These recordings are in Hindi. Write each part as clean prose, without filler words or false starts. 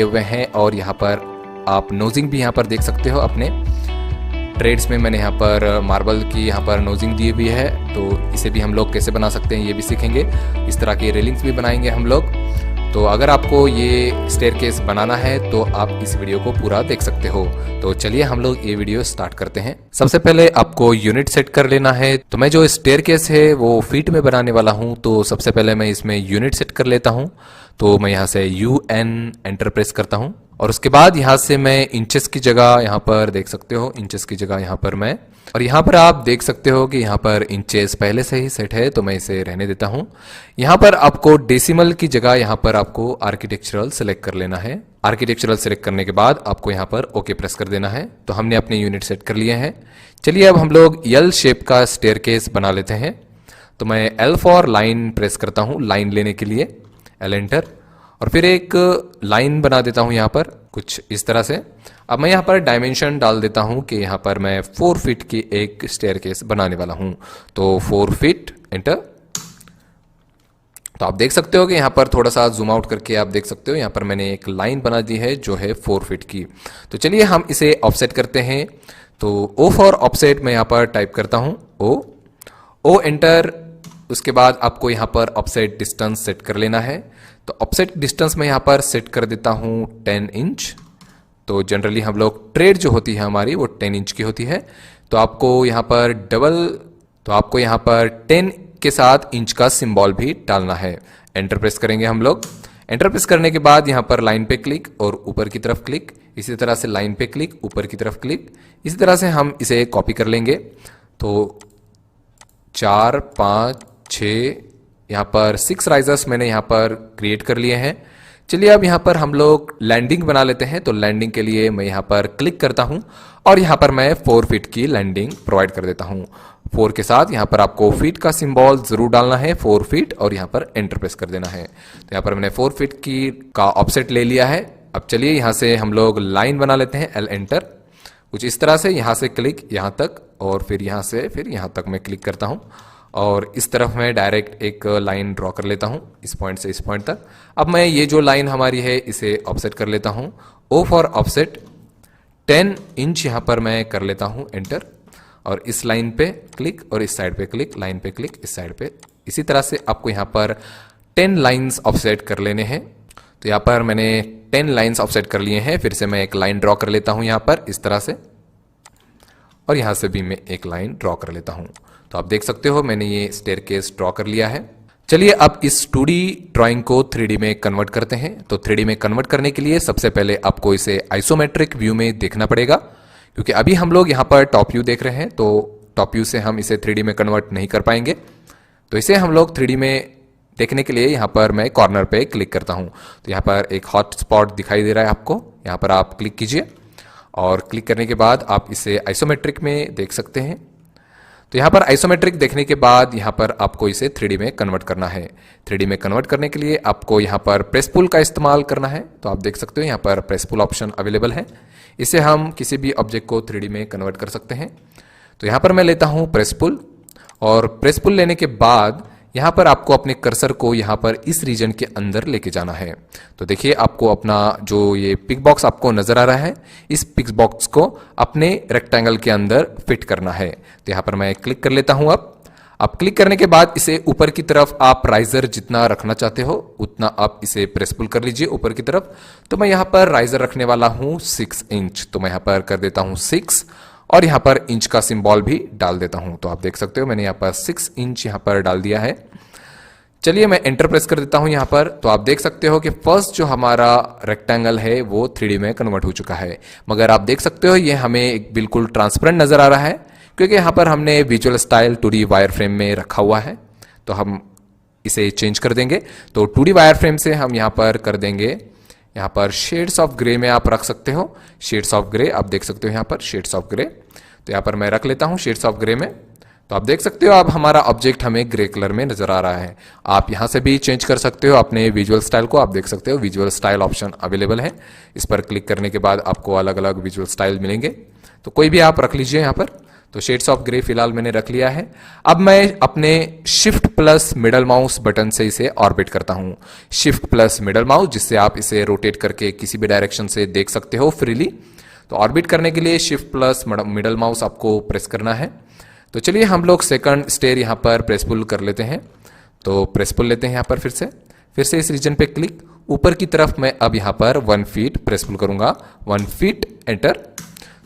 हुए हैं और यहाँ पर आप नोजिंग भी यहाँ पर देख सकते हो। अपने ट्रेड्स में मैंने यहाँ पर मार्बल की यहाँ पर नोजिंग दी हुई है, तो इसे भी हम लोग कैसे बना सकते हैं ये भी सीखेंगे। इस तरह की रेलिंग्स भी बनाएंगे हम लोग। तो अगर आपको ये स्टेयरकेस बनाना है तो आप इस वीडियो को पूरा देख सकते हो। तो चलिए हम लोग ये वीडियो स्टार्ट करते हैं। सबसे पहले आपको यूनिट सेट कर लेना है। तो मैं जो स्टेयरकेस है वो फीट में बनाने वाला हूँ, तो सबसे पहले मैं इसमें यूनिट सेट कर लेता हूँ। तो मैं यहाँ से UN एंटर प्रेस करता हूँ और उसके बाद यहाँ से मैं इंचेस की जगह यहाँ पर देख सकते हो, इंचेस की जगह यहाँ पर मैं, और यहाँ पर आप देख सकते हो कि यहाँ पर इंचेस पहले से ही सेट है, तो मैं इसे रहने देता हूँ। यहाँ पर आपको डेसिमल की जगह यहाँ पर आपको आर्किटेक्चरल सेलेक्ट कर लेना है। आर्किटेक्चरल सेलेक्ट करने के बाद आपको यहाँ पर ओके प्रेस कर देना है। तो हमने अपने यूनिट सेट कर लिए हैं। चलिए अब हम लोग L शेप का स्टेयरकेस बना लेते हैं। तो मैं L फॉर लाइन प्रेस करता हूँ, लाइन लेने के लिए L एंटर, और फिर एक लाइन बना देता हूँ यहाँ पर कुछ इस तरह से। अब मैं यहाँ पर डायमेंशन डाल देता हूँ कि यहाँ पर मैं 4 फीट की एक स्टेयरकेस बनाने वाला हूँ। तो 4 फीट एंटर। तो आप देख सकते हो कि यहाँ पर थोड़ा सा जूम आउट करके आप देख सकते हो यहाँ पर मैंने एक लाइन बना दी है जो है 4 फीट की। तो चलिए हम इसे ऑफसेट करते हैं। तो O फॉर ऑफसेट मैं यहाँ पर टाइप करता हूँ O एंटर। उसके बाद आपको यहाँ पर ऑफसेट डिस्टेंस सेट कर लेना है। तो ऑफसेट डिस्टेंस मैं यहाँ पर सेट कर देता हूँ 10 इंच। तो जनरली हम लोग ट्रेड जो होती है हमारी वो 10 इंच की होती है। तो आपको यहाँ पर 10 के साथ इंच का सिंबल भी डालना है। एंटर प्रेस करेंगे हम लोग। एंटर प्रेस करने के बाद यहाँ पर लाइन पे क्लिक और ऊपर की तरफ क्लिक, इसी तरह से लाइन पे क्लिक, ऊपर की तरफ क्लिक, इसी तरह से हम इसे कॉपी कर लेंगे। तो 4, 5, 6, यहाँ पर 6 राइजर्स मैंने यहाँ पर क्रिएट कर लिए हैं। चलिए अब यहाँ पर हम लोग लैंडिंग बना लेते हैं। तो लैंडिंग के लिए मैं यहाँ पर क्लिक करता हूँ और यहाँ पर मैं 4 फीट की लैंडिंग प्रोवाइड कर देता हूँ। 4 के साथ यहाँ पर आपको फीट का सिंबल जरूर डालना है, 4 फीट, और यहाँ पर एंटर प्रेस कर देना है। तो यहाँ पर मैंने 4 फीट की का ऑफसेट ले लिया है। अब चलिए यहाँ से हम लोग लाइन बना लेते हैं, L एंटर। कुछ इस तरह से यहाँ से क्लिक यहाँ तक, और फिर यहाँ से फिर यहाँ तक मैं क्लिक करता हूँ और इस तरफ मैं डायरेक्ट एक लाइन ड्रॉ कर लेता हूँ इस पॉइंट से इस पॉइंट तक। अब मैं ये जो लाइन हमारी है इसे ऑफसेट कर लेता हूँ। O फॉर ऑफसेट 10 इंच यहाँ पर मैं कर लेता हूँ एंटर, और इस लाइन पे क्लिक और इस साइड पे क्लिक, लाइन पे क्लिक, इस साइड पे। इसी तरह से आपको यहाँ पर 10 लाइन्स ऑफसेट कर लेने हैं। तो यहाँ पर मैंने 10 लाइन्स ऑफसेट कर लिए हैं। फिर से मैं एक लाइन ड्रॉ कर लेता हूँ यहाँ पर इस तरह से, और यहाँ से भी मैं एक लाइन ड्रॉ कर लेता हूँ। तो आप देख सकते हो मैंने ये स्टेयरकेस ड्रॉ कर लिया है। चलिए अब इस 2D ड्राइंग को 3D में कन्वर्ट करते हैं। तो 3D में कन्वर्ट करने के लिए सबसे पहले आपको इसे आइसोमेट्रिक व्यू में देखना पड़ेगा, क्योंकि अभी हम लोग यहाँ पर टॉप व्यू देख रहे हैं। तो टॉप व्यू से हम इसे 3D में कन्वर्ट नहीं कर पाएंगे। तो इसे हम लोग 3D में देखने के लिए यहाँ पर मैं कॉर्नर पे क्लिक करता हूँ। तो यहाँ पर एक हॉट स्पॉट दिखाई दे रहा है आपको, यहाँ पर आप क्लिक कीजिए और क्लिक करने के बाद आप इसे आइसोमेट्रिक में देख सकते हैं। तो यहाँ पर आइसोमेट्रिक देखने के बाद यहाँ पर आपको इसे 3D में कन्वर्ट करना है। 3D में कन्वर्ट करने के लिए आपको यहाँ पर प्रेस पुल का इस्तेमाल करना है। तो आप देख सकते हो यहाँ पर प्रेस पुल ऑप्शन अवेलेबल है। इसे हम किसी भी ऑब्जेक्ट को 3D में कन्वर्ट कर सकते हैं। तो यहाँ पर मैं लेता हूँ प्रेस पुल, और प्रेस पुल लेने के बाद यहाँ पर आपको अपने कर्सर को यहाँ पर इस रीजन के अंदर लेके जाना है। तो देखिए आपको अपना जो ये पिक बॉक्स आपको नजर आ रहा है, इस पिक बॉक्स को अपने रेक्टेंगल के अंदर फिट करना है। तो यहाँ पर मैं क्लिक कर लेता हूँ। अब क्लिक करने के बाद इसे ऊपर की तरफ आप राइजर जितना रखना चाहते हो उतना आप इसे प्रेस पुल कर लीजिए ऊपर की तरफ। तो मैं यहाँ पर राइजर रखने वाला हूँ 6 इंच। तो मैं यहाँ पर कर देता हूँ 6, और यहाँ पर इंच का सिंबल भी डाल देता हूँ। तो आप देख सकते हो मैंने यहाँ पर 6 इंच यहाँ पर डाल दिया है। चलिए मैं एंटर प्रेस कर देता हूँ यहाँ पर। तो आप देख सकते हो कि फर्स्ट जो हमारा रेक्टेंगल है वो 3D में कन्वर्ट हो चुका है, मगर आप देख सकते हो ये हमें एक बिल्कुल ट्रांसपेरेंट नजर आ रहा है, क्योंकि यहाँ पर हमने visual style 2D wire frame में रखा हुआ है। तो हम इसे चेंज कर देंगे। तो 2D वायर फ्रेम से हम यहाँ पर कर देंगे, यहाँ पर शेड्स ऑफ ग्रे में आप रख सकते हो। शेड्स ऑफ ग्रे आप देख सकते हो यहाँ पर शेड्स ऑफ ग्रे। तो यहाँ पर मैं रख लेता हूँ शेड्स ऑफ ग्रे में। तो आप देख सकते हो अब हमारा ऑब्जेक्ट हमें ग्रे कलर में नजर आ रहा है। आप यहाँ से भी चेंज कर सकते हो अपने विजुअल स्टाइल को। आप देख सकते हो विजुअल स्टाइल ऑप्शन अवेलेबल है। इस पर क्लिक करने के बाद आपको अलग अलग विजुअल स्टाइल मिलेंगे, तो कोई भी आप रख लीजिए यहाँ पर। तो शेड्स ऑफ ग्रे फिलहाल मैंने रख लिया है। अब मैं अपने shift plus middle mouse button से इसे ऑर्बिट करता हूं। शिफ्ट प्लस मिडल माउस, जिससे आप इसे रोटेट करके किसी भी डायरेक्शन से देख सकते हो फ्रीली। तो ऑर्बिट करने के लिए शिफ्ट प्लस मिडल माउस आपको प्रेस करना है। तो चलिए हम लोग सेकंड स्टेयर यहां पर प्रेस पुल कर लेते हैं। तो प्रेस पुल लेते हैं यहां पर फिर से इस रीजन पे क्लिक, ऊपर की तरफ मैं अब यहां पर 1 फीट प्रेस पुल करूंगा। 1 फीट एंटर।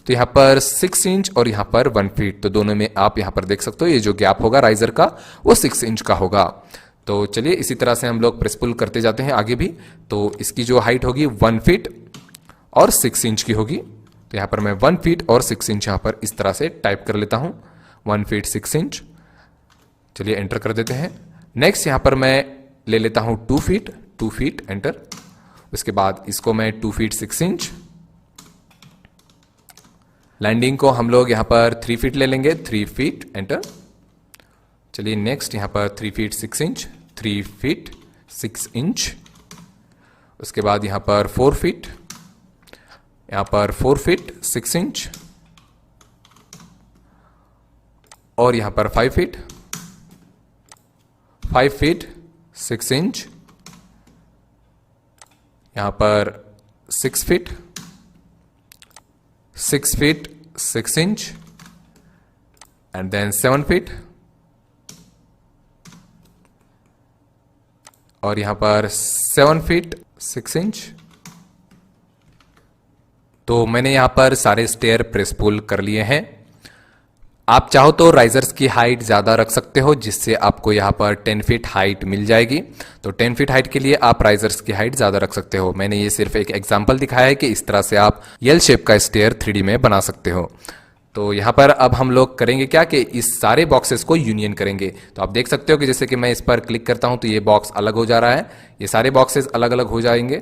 तो यहां पर 6 इंच और यहां पर 1 फीट, तो दोनों में आप यहां पर देख सकते हो ये जो गैप होगा राइजर का वो 6 इंच का होगा। तो चलिए इसी तरह से हम लोग प्रेस पुल करते जाते हैं आगे भी। तो इसकी जो हाइट होगी 1 फीट और 6 इंच की होगी। तो यहां पर मैं 1 फीट और 6 इंच यहां पर इस तरह से टाइप कर लेता हूं, 1 फीट 6 इंच। चलिए एंटर कर देते हैं। नेक्स्ट यहां पर मैं ले लेता हूं 2 फीट एंटर। उसके बाद इसको मैं 2 फीट 6 इंच। लैंडिंग को हम लोग यहां पर 3 फीट ले लेंगे, 3 फीट एंटर। चलिए नेक्स्ट यहां पर 3 फीट 6 इंच, 3 फीट 6 इंच। उसके बाद यहां पर 4 फीट, यहां पर 4 फीट 6 इंच और यहां पर 5 फीट 6 इंच। यहां पर 6 feet 6 inch and then 7 feet और यहां पर 7 फीट 6 इंच। तो मैंने यहां पर सारे स्टेयर प्रेस पुल कर लिए हैं। आप चाहो तो राइजर्स की हाइट ज्यादा रख सकते हो, जिससे आपको यहां पर 10 फीट हाइट मिल जाएगी। तो 10 फीट हाइट के लिए आप राइजर्स की हाइट ज्यादा रख सकते हो। मैंने ये सिर्फ एक एग्जांपल दिखाया है कि इस तरह से आप एल शेप का स्टेयर 3D में बना सकते हो। तो यहां पर अब हम लोग करेंगे क्या कि इस सारे बॉक्सेस को यूनियन करेंगे। तो आप देख सकते हो कि जैसे कि मैं इस पर क्लिक करता हूं तो ये बॉक्स अलग हो जा रहा है, ये सारे बॉक्सेस अलग अलग हो जाएंगे।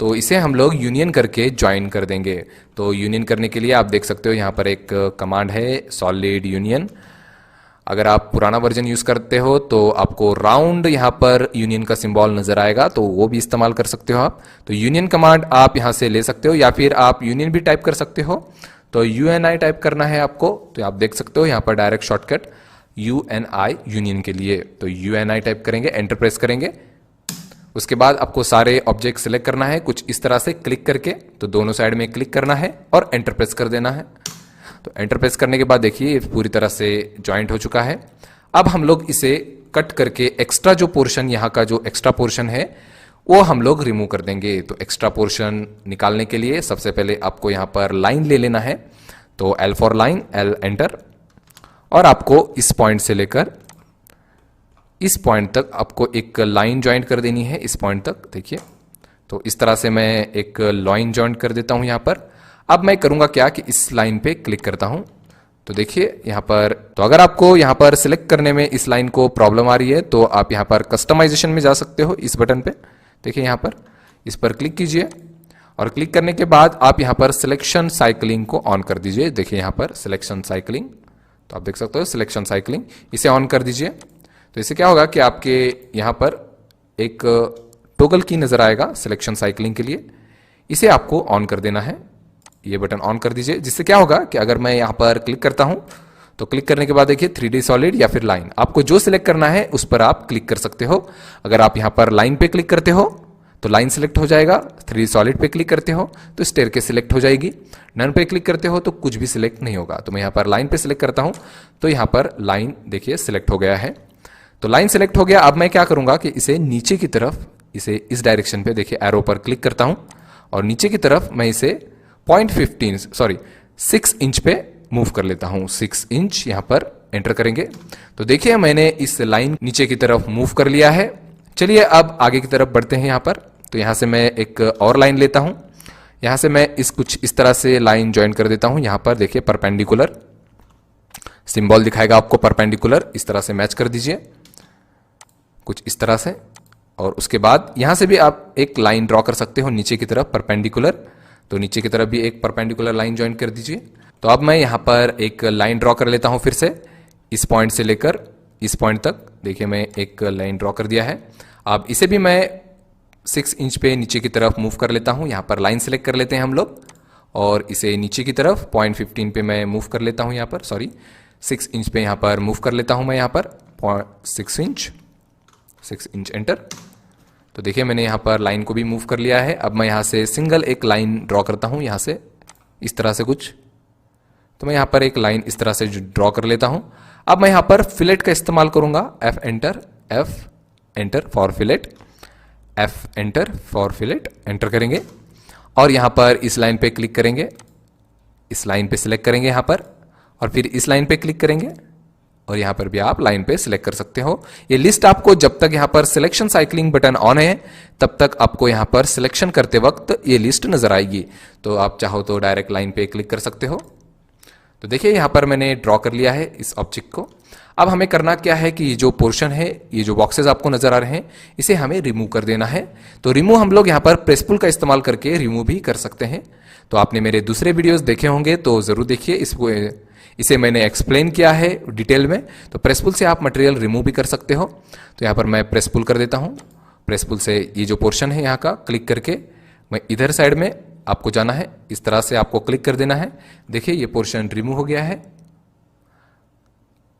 तो इसे हम लोग यूनियन करके ज्वाइन कर देंगे। तो यूनियन करने के लिए आप देख सकते हो यहां पर एक कमांड है सॉलिड यूनियन। अगर आप पुराना वर्जन यूज करते हो तो आपको राउंड यहां पर यूनियन का सिंबल नजर आएगा, तो वो भी इस्तेमाल कर सकते हो आप। तो यूनियन कमांड आप यहां से ले सकते हो या फिर आप यूनियन भी टाइप कर सकते हो। तो UNI टाइप करना है आपको, तो आप देख सकते हो यहां पर डायरेक्ट शॉर्टकट UNI यूनियन के लिए। तो UNI टाइप करेंगे, एंटर प्रेस करेंगे। उसके बाद आपको सारे ऑब्जेक्ट सिलेक्ट करना है कुछ इस तरह से क्लिक करके। तो दोनों साइड में क्लिक करना है और एंटर प्रेस कर देना है। तो एंटर प्रेस करने के बाद देखिए ये पूरी तरह से ज्वाइंट हो चुका है। अब हम लोग इसे कट करके एक्स्ट्रा जो पोर्शन, यहाँ का जो एक्स्ट्रा पोर्शन है वो हम लोग रिमूव कर देंगे। तो एक्स्ट्रा पोर्शन निकालने के लिए सबसे पहले आपको यहाँ पर लाइन ले लेना है। तो L for line, L enter. और आपको इस पॉइंट से लेकर इस पॉइंट तक आपको एक लाइन ज्वाइंट कर देनी है, इस पॉइंट तक देखिए। तो इस तरह से मैं एक लाइन ज्वाइंट कर देता हूं यहां पर। अब मैं करूंगा क्या कि इस लाइन पे क्लिक करता हूं। तो देखिए यहां पर, तो अगर आपको यहां पर सिलेक्ट करने में इस लाइन को प्रॉब्लम आ रही है तो आप यहां पर कस्टमाइजेशन में जा सकते हो, इस बटन पे देखिए यहां पर इस पर क्लिक कीजिए और क्लिक करने के बाद आप यहां पर सिलेक्शन साइक्लिंग को ऑन कर दीजिए। देखिए यहां पर सिलेक्शन साइक्लिंग, तो आप देख सकते हो सिलेक्शन साइक्लिंग, इसे ऑन कर दीजिए। तो इससे क्या होगा कि आपके यहां पर एक टॉगल की नजर आएगा सिलेक्शन साइक्लिंग के लिए, इसे आपको ऑन कर देना है। ये बटन ऑन कर दीजिए, जिससे क्या होगा कि अगर मैं यहां पर क्लिक करता हूं तो क्लिक करने के बाद देखिए 3D सॉलिड या फिर लाइन, आपको जो सिलेक्ट करना है उस पर आप क्लिक कर सकते हो। अगर आप यहां पर लाइन पे क्लिक करते हो तो लाइन सिलेक्ट हो जाएगा, 3D सॉलिड पे क्लिक करते हो तो स्टेयरकेस सिलेक्ट हो जाएगी, नन पे क्लिक करते हो तो कुछ भी सिलेक्ट नहीं होगा। तो मैं यहां पर लाइन पे सिलेक्ट करता हूं तो यहां पर लाइन देखिए सिलेक्ट हो गया है। तो लाइन सिलेक्ट हो गया। अब मैं क्या करूंगा कि इसे नीचे की तरफ, इसे इस डायरेक्शन पे देखिए एरो पर क्लिक करता हूं और नीचे की तरफ मैं इसे 6 इंच पे मूव कर लेता हूं। 6 इंच यहां पर एंटर करेंगे। तो देखिए मैंने इस लाइन नीचे की तरफ मूव कर लिया है। चलिए अब आगे की तरफ बढ़ते हैं यहां पर। तो यहां से मैं एक और लाइन लेता हूं, यहां से मैं कुछ इस तरह से लाइन ज्वाइन कर देता हूं। यहां पर देखिए परपेंडिकुलर सिंबल दिखाएगा आपको, परपेंडिकुलर इस तरह से मैच कर दीजिए कुछ इस तरह से। और उसके बाद यहां से भी आप एक लाइन ड्रॉ कर सकते हो नीचे की तरफ परपेंडिकुलर। तो नीचे की तरफ भी एक परपेंडिकुलर लाइन ज्वाइन कर दीजिए। तो अब मैं यहां पर एक लाइन ड्रॉ कर लेता हूं फिर से, इस पॉइंट से लेकर इस पॉइंट तक देखिए मैं एक लाइन ड्रॉ कर दिया है। अब इसे भी मैं 6 इंच पे नीचे की तरफ मूव कर लेता हूं। यहां पर लाइन सेलेक्ट कर लेते हैं हम लोग और इसे नीचे की तरफ 0.15 पे मैं मूव कर लेता हूं यहां पर, सॉरी 6 इंच पे यहां पर मूव कर लेता हूं मैं यहां पर 6 इंच एंटर। तो देखिए मैंने यहां पर लाइन को भी मूव कर लिया है। अब मैं यहां से सिंगल एक लाइन ड्रॉ करता हूं यहां से इस तरह से कुछ। तो मैं यहां पर एक लाइन इस तरह से ड्रॉ कर लेता हूं। अब मैं यहां पर फिलेट का इस्तेमाल करूंगा, F enter for fillet, F enter for fillet, enter करेंगे और यहां पर इस लाइन पे क्लिक करेंगे, इस लाइन पे सिलेक्ट करेंगे यहां पर और फिर इस लाइन पे क्लिक करेंगे और यहां पर भी आप लाइन पे सिलेक्ट कर सकते हो। ये लिस्ट आपको जब तक यहां पर सिलेक्शन साइक्लिंग बटन ऑन है तब तक आपको यहां पर सिलेक्शन करते वक्त ये लिस्ट नजर आएगी। तो आप चाहो तो डायरेक्ट लाइन पे क्लिक कर सकते हो। तो देखिए यहां पर मैंने ड्रॉ कर लिया है इस ऑब्जेक्ट को। अब हमें करना क्या है कि ये जो पोर्शन है, ये जो बॉक्सेस आपको नजर आ रहे हैं, इसे हमें रिमूव कर देना है। तो रिमूव हम लोग यहां पर प्रेस पुल का इस्तेमाल करके रिमूव भी कर सकते हैं। तो आपने मेरे दूसरे वीडियोस देखे होंगे तो जरूर देखिए, इसे मैंने एक्सप्लेन किया है डिटेल में। तो प्रेस पुल से आप मटेरियल रिमूव भी कर सकते हो। तो यहां पर मैं प्रेस पुल कर देता हूं। प्रेस पुल से ये जो पोर्शन है यहां का क्लिक करके मैं इधर साइड में आपको जाना है, इस तरह से आपको क्लिक कर देना है। देखिए ये पोर्शन रिमूव हो गया है।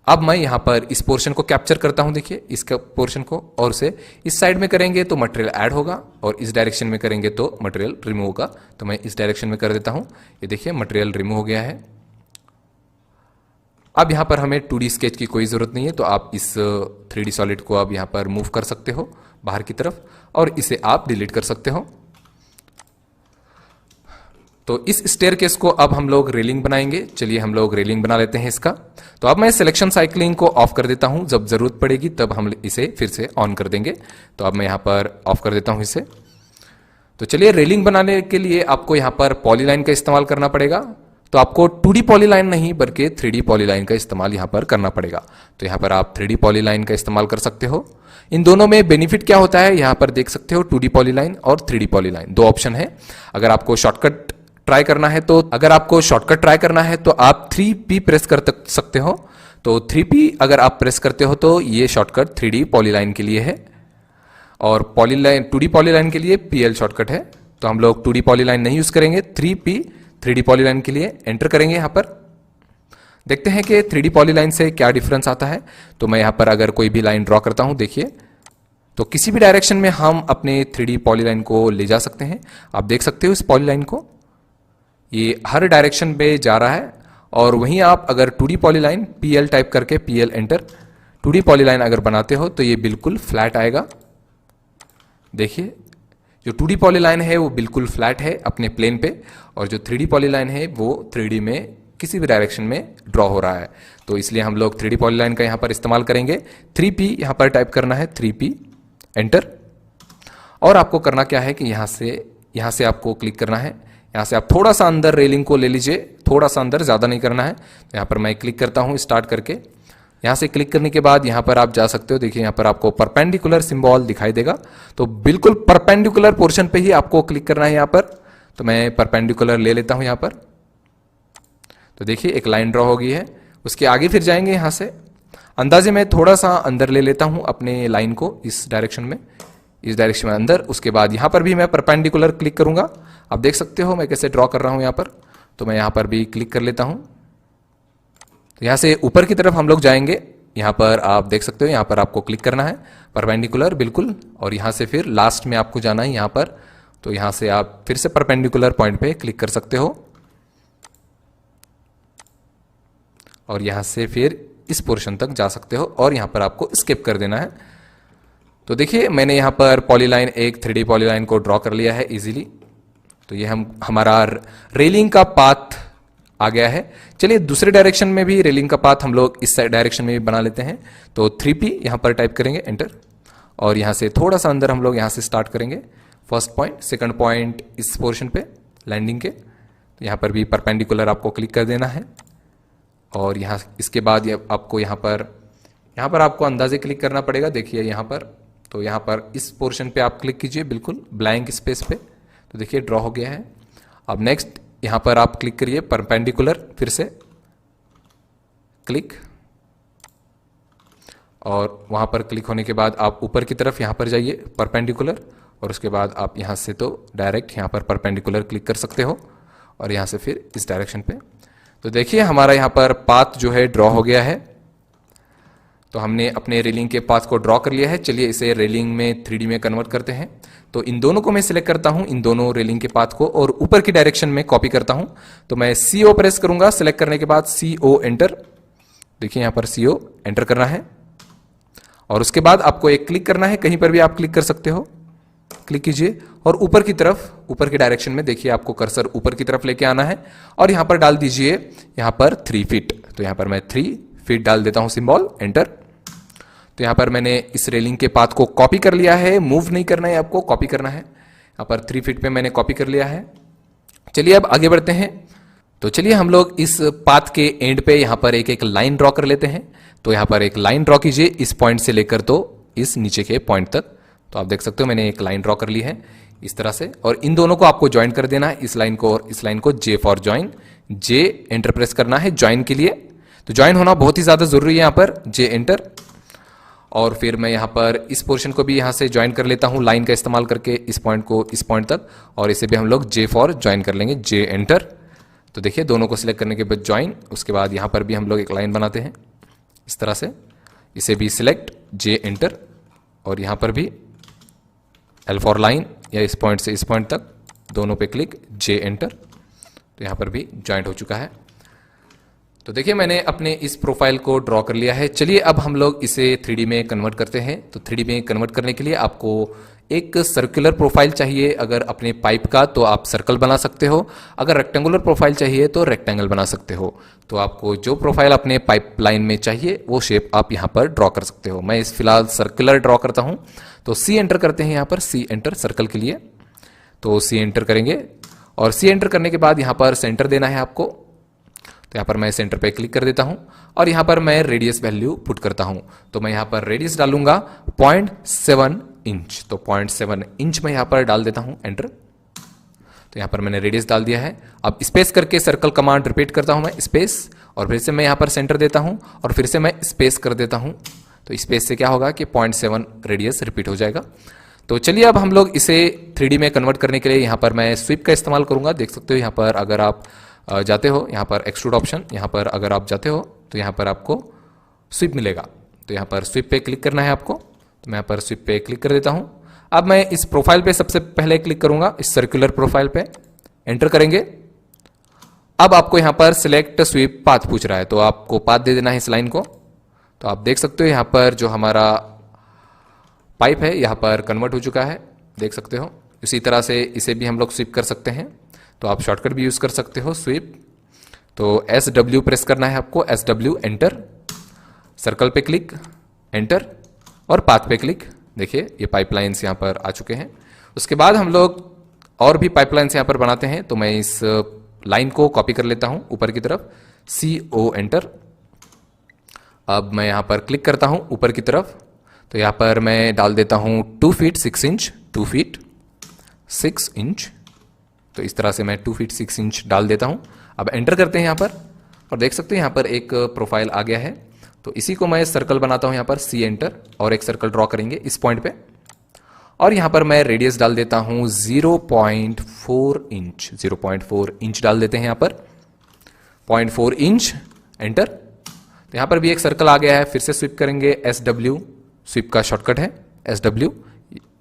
अब मैं यहां पर इस पोर्शन को कैप्चर करता हूं, देखिए इस पोर्शन को, और उसे इस साइड में करेंगे तो मटेरियल ऐड होगा और इस डायरेक्शन में करेंगे तो मटेरियल रिमूव होगा। तो मैं इस डायरेक्शन में कर देता हूं। ये देखिए मटेरियल रिमूव हो गया है। अब यहां पर हमें 2D स्केच की कोई जरूरत नहीं है, तो आप इस 3D सॉलिड को आप यहां पर मूव कर सकते हो बाहर की तरफ और इसे आप डिलीट कर सकते हो। तो इस स्टेयरकेस को अब हम लोग रेलिंग बनाएंगे। चलिए हम लोग रेलिंग बना लेते हैं इसका। तो अब मैं सिलेक्शन साइक्लिंग को ऑफ कर देता हूं, जब जरूरत पड़ेगी तब हम इसे फिर से ऑन कर देंगे। तो अब मैं यहां पर ऑफ कर देता हूं इसे। तो चलिए रेलिंग बनाने के लिए आपको यहां पर पॉलीलाइन का इस्तेमाल करना पड़ेगा। तो आपको 2D पॉलीलाइन नहीं बल्कि 3D पॉलीलाइन का इस्तेमाल यहां पर करना पड़ेगा। तो यहां पर आप 3D पॉलीलाइन का इस्तेमाल कर सकते हो। इन दोनों में बेनिफिट क्या होता है यहां पर देख सकते हो, 2D पॉलीलाइन और 3D पॉलीलाइन, दो ऑप्शन है। अगर आपको शॉर्टकट ट्राई करना है तो आप 3P प्रेस कर सकते हो। तो 3P अगर आप प्रेस करते हो तो ये शॉर्टकट 3D पॉलीलाइन के लिए है और पॉलीलाइन 2D पॉलीलाइन के लिए PL शॉर्टकट है। तो हम लोग 2D पॉलीलाइन नहीं यूज करेंगे, 3P 3D पॉलीलाइन के लिए एंटर करेंगे। यहां पर देखते हैं कि 3D पॉलीलाइन से क्या डिफरेंस आता है। तो मैं यहां पर अगर कोई भी लाइन ड्रॉ करता हूं, देखिए तो किसी भी डायरेक्शन में हम अपने 3D पॉलीलाइन को ले जा सकते हैं। आप देख सकते हो इस पॉलीलाइन को, ये हर डायरेक्शन पे जा रहा है। और वहीं आप अगर 2D पॉलीलाइन PL टाइप करके PL एंटर 2D पॉलीलाइन अगर बनाते हो तो ये बिल्कुल फ्लैट आएगा। देखिए जो 2D पॉलीलाइन है वो बिल्कुल फ्लैट है अपने प्लेन पे, और जो 3D पॉलीलाइन है वो 3D में किसी भी डायरेक्शन में ड्रॉ हो रहा है। तो इसलिए हम लोग 3D पॉलीलाइन का यहां पर इस्तेमाल करेंगे। 3P यहां पर टाइप करना है, 3P एंटर। और आपको करना क्या है कि यहां से आपको क्लिक करना है। यहां से आप थोड़ा सा अंदर रेलिंग को ले लीजिए, थोड़ा सा अंदर, ज्यादा नहीं करना है। तो यहां पर मैं क्लिक करता हूं स्टार्ट करके। यहां से क्लिक करने के बाद यहां पर आप जा सकते हो। देखिए यहां पर आपको परपेंडिकुलर सिंबल दिखाई देगा, तो बिल्कुल परपेंडिकुलर पोर्शन पे ही आपको क्लिक करना है यहां पर। तो मैं परपेंडिकुलर ले लेता हूं यहां पर। तो देखिए एक लाइन ड्रॉ हो गई है। उसके आगे फिर जाएंगे, यहां से अंदाजे में थोड़ा सा अंदर ले लेता हूं अपने लाइन को, इस डायरेक्शन में अंदर। उसके बाद यहां पर भी मैं परपेंडिकुलर क्लिक करूंगा। आप देख सकते हो मैं कैसे ड्रॉ कर रहा हूं यहां पर। तो मैं यहां पर भी क्लिक कर लेता हूं। तो यहां से ऊपर की तरफ हम लोग जाएंगे। यहां पर आप देख सकते हो, यहां पर आपको क्लिक करना है परपेंडिकुलर बिल्कुल, और यहां से फिर लास्ट में आपको जाना है यहां पर। तो यहां से आप फिर से परपेंडिकुलर पॉइंट पे क्लिक कर सकते हो और यहां से फिर इस पोर्शन तक जा सकते हो और यहां पर आपको स्किप कर देना है। तो देखिए मैंने यहां पर पॉलीलाइन, एक 3D पॉलीलाइन को ड्रॉ कर लिया है इजीली। तो ये हमारा रेलिंग का पाथ आ गया है। चलिए दूसरे डायरेक्शन में भी रेलिंग का पाथ हम लोग इस डायरेक्शन में भी बना लेते हैं। तो 3P यहां पर टाइप करेंगे एंटर, और यहां से थोड़ा सा अंदर हम लोग यहां से स्टार्ट करेंगे। फर्स्ट पॉइंट, सेकंड पॉइंट इस पोर्शन पे लैंडिंग के। तो यहां पर भी परपेंडिकुलर आपको क्लिक कर देना है और यहां इसके बाद आपको यहां पर आपको अंदाजे क्लिक करना पड़ेगा। देखिए यहां पर, तो यहां पर इस पोर्शन पे आप क्लिक कीजिए बिल्कुल ब्लैंक स्पेस पे। तो देखिए ड्रॉ हो गया है। अब नेक्स्ट यहां पर आप क्लिक करिए परपेंडिकुलर, फिर से क्लिक, और वहां पर क्लिक होने के बाद आप ऊपर की तरफ यहां पर जाइए परपेंडिकुलर, और उसके बाद आप यहां से तो डायरेक्ट यहां पर परपेंडिकुलर क्लिक कर सकते हो और यहाँ से फिर इस डायरेक्शन पे। तो देखिए हमारा यहाँ पर पाथ जो है ड्रॉ हो गया है। तो हमने अपने रेलिंग के पाथ को ड्रॉ कर लिया है। चलिए इसे रेलिंग में 3D में कन्वर्ट करते हैं। तो इन दोनों को मैं सिलेक्ट करता हूं, इन दोनों रेलिंग के पाथ को, और ऊपर की डायरेक्शन में कॉपी करता हूं। तो मैं CO प्रेस करूंगा। सिलेक्ट करने के बाद CO एंटर। देखिए यहां पर CO एंटर करना है और उसके बाद आपको एक क्लिक करना है। कहीं पर भी आप क्लिक कर सकते हो, क्लिक कीजिए और ऊपर की तरफ, ऊपर की डायरेक्शन में देखिए आपको कर्सर ऊपर की तरफ लेके आना है और यहां पर डाल दीजिए यहां पर 3 फीट। तो यहां पर मैं 3 फीट डाल देता हूं, सिंबल एंटर। तो यहां पर मैंने इस रेलिंग के पाथ को कॉपी कर लिया है। मूव नहीं करना है, आपको कॉपी करना है। यहां पर 3 फीट पे मैंने कॉपी कर लिया है। चलिए अब आगे बढ़ते हैं। तो चलिए हम लोग इस पाथ के एंड पे यहां पर एक एक लाइन ड्रॉ कर लेते हैं। तो यहां पर एक लाइन ड्रॉ कीजिए इस पॉइंट से लेकर तो इस नीचे के पॉइंट तक। तो आप देख सकते हो मैंने एक लाइन ड्रॉ कर ली है इस तरह से, और इन दोनों को आपको ज्वाइन कर देना है, इस लाइन को और इस लाइन को। J for join, J enter press करना है ज्वाइन के लिए। तो ज्वाइन होना बहुत ही ज्यादा जरूरी है यहां पर, J एंटर। और फिर मैं यहां पर इस पोर्शन को भी यहां से ज्वाइन कर लेता हूं लाइन का इस्तेमाल करके, इस पॉइंट को इस पॉइंट तक, और इसे भी हम लोग J फॉर ज्वाइन कर लेंगे, J एंटर। तो देखिए दोनों को सिलेक्ट करने के बाद ज्वाइन, उसके बाद यहां पर भी हम लोग एक लाइन बनाते हैं इस तरह से, इसे भी सिलेक्ट, J एंटर, और यहां पर भी L फॉर लाइन, या इस पॉइंट से इस पॉइंट तक दोनों पे क्लिक, J एंटर। तो यहां पर भी ज्वाइंट हो चुका है। तो देखिए मैंने अपने इस प्रोफाइल को ड्रॉ कर लिया है। चलिए अब हम लोग इसे 3D में कन्वर्ट करते हैं। तो 3D में कन्वर्ट करने के लिए आपको एक सर्कुलर प्रोफाइल चाहिए। अगर अपने पाइप का तो आप सर्कल बना सकते हो, अगर रेक्टेंगुलर प्रोफाइल चाहिए तो रेक्टेंगल बना सकते हो। तो आपको जो प्रोफाइल अपने पाइप लाइन में चाहिए वो शेप आप यहाँ पर ड्रॉ कर सकते हो। मैं इस फिलहाल सर्कुलर ड्रॉ करता हूँ। तो C एंटर करते हैं यहाँ पर, C एंटर सर्कल के लिए। तो C एंटर करेंगे और C एंटर करने के बाद यहाँ पर सेंटर देना है आपको। तो यहाँ पर मैं सेंटर पे क्लिक कर देता हूं और यहाँ पर मैं रेडियस वैल्यू पुट करता हूं। तो मैं यहाँ पर रेडियस डालूंगा 0.7 इंच। तो 0.7 इंच मैं यहाँ पर डाल देता हूं, एंटर। तो यहाँ पर मैंने रेडियस डाल दिया है। अब स्पेस करके सर्कल कमांड रिपीट करता हूं मैं, स्पेस, और फिर से मैं यहाँ पर सेंटर देता हूं और फिर से मैं स्पेस कर देता हूं। तो स्पेस से क्या होगा कि 0.7 रेडियस रिपीट हो जाएगा। तो चलिए अब हम लोग इसे 3D में कन्वर्ट करने के लिए यहाँ पर मैं स्वीप का इस्तेमाल करूंगा। देख सकते हो यहाँ पर अगर आप जाते हो, यहाँ पर एक्सट्रूड ऑप्शन, यहाँ पर अगर आप जाते हो तो यहाँ पर आपको स्वीप मिलेगा। तो यहाँ पर स्वीप पे क्लिक करना है आपको। तो मैं यहाँ पर स्वीप पे क्लिक कर देता हूँ। अब मैं इस प्रोफाइल पे सबसे पहले क्लिक करूंगा, इस सर्कुलर प्रोफाइल पे एंटर करेंगे। अब आपको यहाँ पर सिलेक्ट स्वीप पाथ पूछ रहा है, तो आपको पाथ दे देना है इस लाइन को। तो आप देख सकते हो यहाँ पर जो हमारा पाइप है यहाँ पर कन्वर्ट हो चुका है, देख सकते हो। इसी तरह से इसे भी हम लोग स्वीप कर सकते हैं। तो आप शॉर्टकट भी यूज कर सकते हो, स्वीप। तो SW प्रेस करना है आपको, SW एंटर, सर्कल पे क्लिक, एंटर, और पाथ पे क्लिक। देखिए ये पाइपलाइंस यहाँ पर आ चुके हैं। उसके बाद हम लोग और भी पाइपलाइंस यहाँ पर बनाते हैं। तो मैं इस लाइन को कॉपी कर लेता हूं ऊपर की तरफ, CO एंटर। अब मैं यहाँ पर क्लिक करता हूं ऊपर की तरफ। तो यहाँ पर मैं डाल देता हूं 2 फीट 6 इंच, 2 फीट 6 इंच। तो इस तरह से मैं 2 फीट 6 इंच डाल देता हूं। अब एंटर करते हैं यहाँ पर और देख सकते हैं यहाँ पर एक प्रोफाइल आ गया है। तो इसी को मैं सर्कल बनाता हूं यहाँ पर, C एंटर, और एक सर्कल ड्रॉ करेंगे इस पॉइंट पे। और यहाँ पर मैं रेडियस डाल देता हूं 0.4 इंच, 0.4 इंच डाल देते हैं यहाँ पर, 0.4 इंच, एंटर। तो यहाँ पर भी एक सर्कल आ गया है। फिर से स्वीप करेंगे, SW, स्वीप का शॉर्टकट है SW,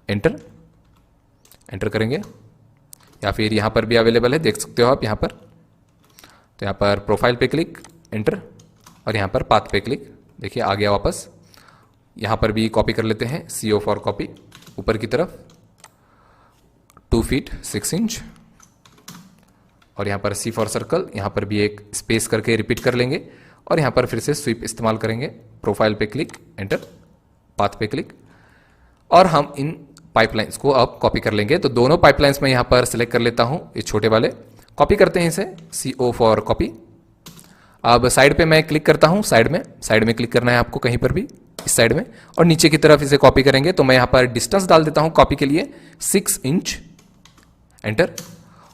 एंटर, एंटर करेंगे। या फिर यहाँ पर भी अवेलेबल है, देख सकते हो आप यहाँ पर। तो यहाँ पर प्रोफाइल पे क्लिक, एंटर, और यहाँ पर पाथ पे क्लिक। देखिए आ गया वापस। यहाँ पर भी कॉपी कर लेते हैं, CO फॉर कॉपी, ऊपर की तरफ 2 फीट 6 इंच, और यहाँ पर C फॉर सर्कल, यहाँ पर भी एक स्पेस करके रिपीट कर लेंगे और यहाँ पर फिर से स्वीप इस्तेमाल करेंगे। प्रोफाइल पे क्लिक, एंटर, पाथ पे क्लिक, और हम इन पाइपलाइंस को अब कॉपी कर लेंगे। तो दोनों पाइपलाइंस में यहाँ पर सिलेक्ट कर लेता हूँ, ये छोटे वाले कॉपी करते हैं इसे, CO फॉर कॉपी। अब साइड पे मैं क्लिक करता हूँ, साइड में क्लिक करना है आपको कहीं पर भी, इस साइड में, और नीचे की तरफ इसे कॉपी करेंगे। तो मैं यहाँ पर डिस्टेंस डाल देता हूँ कॉपी के लिए 6 इंच, एंटर,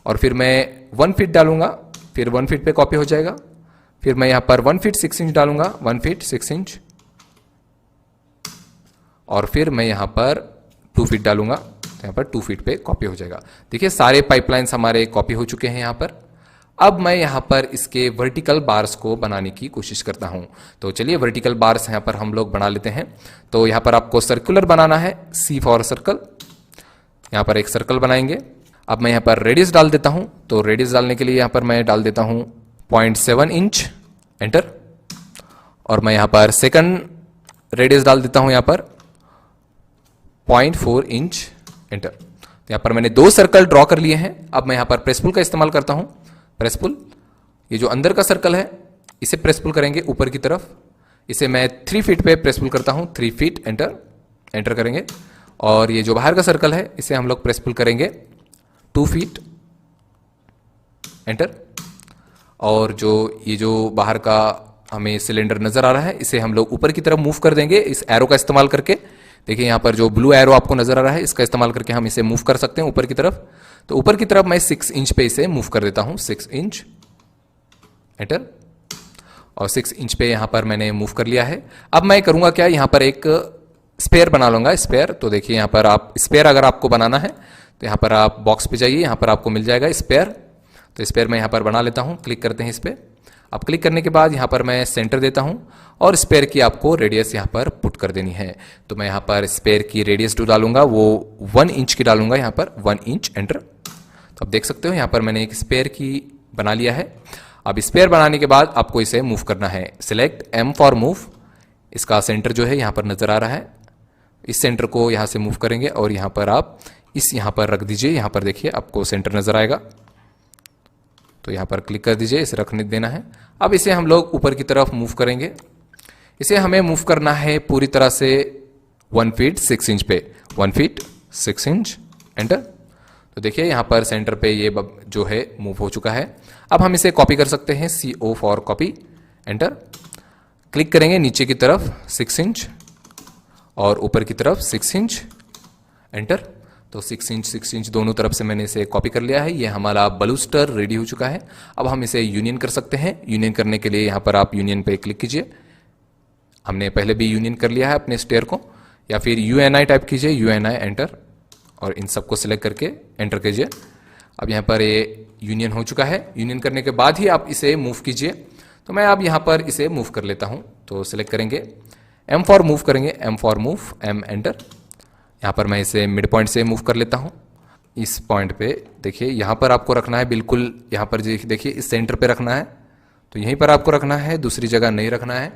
और फिर मैं 1 फीट डालूंगा, फिर 1 फीट पे कॉपी हो जाएगा। फिर मैं यहाँ पर 1 फीट 6 इंच डालूंगा, 1 फीट 6 इंच, और फिर मैं यहाँ पर 2 फीट डालूंगा। तो यहाँ पर 2 फीट पे कॉपी हो जाएगा। देखिए सारे पाइपलाइंस हमारे कॉपी हो चुके हैं यहाँ पर। अब मैं यहाँ पर इसके वर्टिकल बार्स को बनाने की कोशिश करता हूँ। तो चलिए वर्टिकल बार्स यहाँ पर हम लोग बना लेते हैं। तो यहाँ पर आपको सर्कुलर बनाना है, C फॉर सर्कल। यहाँ पर एक सर्कल बनाएंगे। अब मैं यहाँ पर रेडियस डाल देता हूँ। तो रेडियस डालने के लिए यहाँ पर मैं डाल देता हूँ 0.7 इंच, एंटर। और मैं यहाँ पर सेकंड रेडियस डाल देता हूँ यहाँ पर 0.4 इंच, एंटर। तो यहाँ पर मैंने 2 सर्कल ड्रॉ कर लिए हैं। अब मैं यहाँ पर प्रेस पुल का इस्तेमाल करता हूँ। प्रेस पुल, ये जो अंदर का सर्कल है इसे प्रेस पुल करेंगे ऊपर की तरफ। इसे मैं 3 फीट पे प्रेस पुल करता हूँ, 3 फीट, एंटर। एंटर करेंगे। और ये जो बाहर का सर्कल है इसे हम लोग प्रेस पुल करेंगे 2 फीट, एंटर। और ये जो बाहर का हमें सिलेंडर नजर आ रहा है इसे हम लोग ऊपर की तरफ मूव कर देंगे इस एरो का इस्तेमाल करके। देखिए यहाँ पर जो ब्लू एरो आपको नजर आ रहा है इसका इस्तेमाल करके हम इसे मूव कर सकते हैं ऊपर की तरफ। तो ऊपर की तरफ मैं 6 इंच पे इसे मूव कर देता हूं, 6 इंच, एंटर। और 6 इंच पे यहां पर मैंने मूव कर लिया है। अब मैं करूंगा क्या, यहां पर एक स्पेयर बना लूंगा, स्पेयर। तो देखिए यहां पर आप स्पेयर अगर आपको बनाना है तो यहां पर आप बॉक्स पे जाइए, यहां पर आपको मिल जाएगा स्पेयर। तो स्पेयर मैं यहां पर बना लेता हूं। क्लिक करते हैं इस पर। अब क्लिक करने के बाद यहां पर मैं सेंटर देता हूं और स्पेयर की आपको रेडियस यहां पर पुट कर देनी है। तो मैं यहां पर स्पेयर की रेडियस जो डालूंगा वो 1 इंच की डालूंगा, यहां पर 1 इंच, एंटर। तो आप देख सकते हो यहां पर मैंने एक स्पेयर की बना लिया है। अब स्पेयर बनाने के बाद आपको इसे मूव करना है। Select M for move. इसका सेंटर जो है यहां पर नजर आ रहा है, इस सेंटर को यहां से मूव करेंगे और यहां पर आप यहां पर रख दीजिए। यहां पर देखिए आपको सेंटर नजर आएगा, तो यहां पर क्लिक कर दीजिए, इसे रखने देना है। अब इसे हम लोग ऊपर की तरफ मूव करेंगे। इसे हमें मूव करना है पूरी तरह से 1 फीट 6 इंच पे, 1 फीट 6 इंच, एंटर। तो देखिए यहां पर सेंटर पे ये जो है मूव हो चुका है। अब हम इसे कॉपी कर सकते हैं, CO for copy, enter. Click करेंगे नीचे की तरफ 6 इंच और ऊपर की तरफ 6 इंच, एंटर। तो 6 इंच दोनों तरफ से मैंने इसे कॉपी कर लिया है। ये हमारा बलूस्टर रेडी हो चुका है। अब हम इसे यूनियन कर सकते हैं। यूनियन करने के लिए यहाँ पर आप यूनियन पे क्लिक कीजिए। हमने पहले भी यूनियन कर लिया है अपने स्टेयर को, या फिर UNI टाइप कीजिए, UNI, एंटर। और इन सबको सिलेक्ट करके एंटर कीजिए। अब यहाँ पर ये यूनियन हो चुका है। यूनियन करने के बाद ही आप इसे मूव कीजिए। तो मैं अब यहाँ पर इसे मूव कर लेता हूँ। तो सिलेक्ट करेंगे, M फॉर मूव करेंगे, M for move, M, enter. यहाँ पर मैं इसे मिड पॉइंट से मूव कर लेता हूँ। इस पॉइंट पे देखिए यहाँ पर आपको रखना है, बिल्कुल यहाँ पर देखिए इस सेंटर पे रखना है। तो यहीं पर आपको रखना है, दूसरी जगह नहीं रखना है।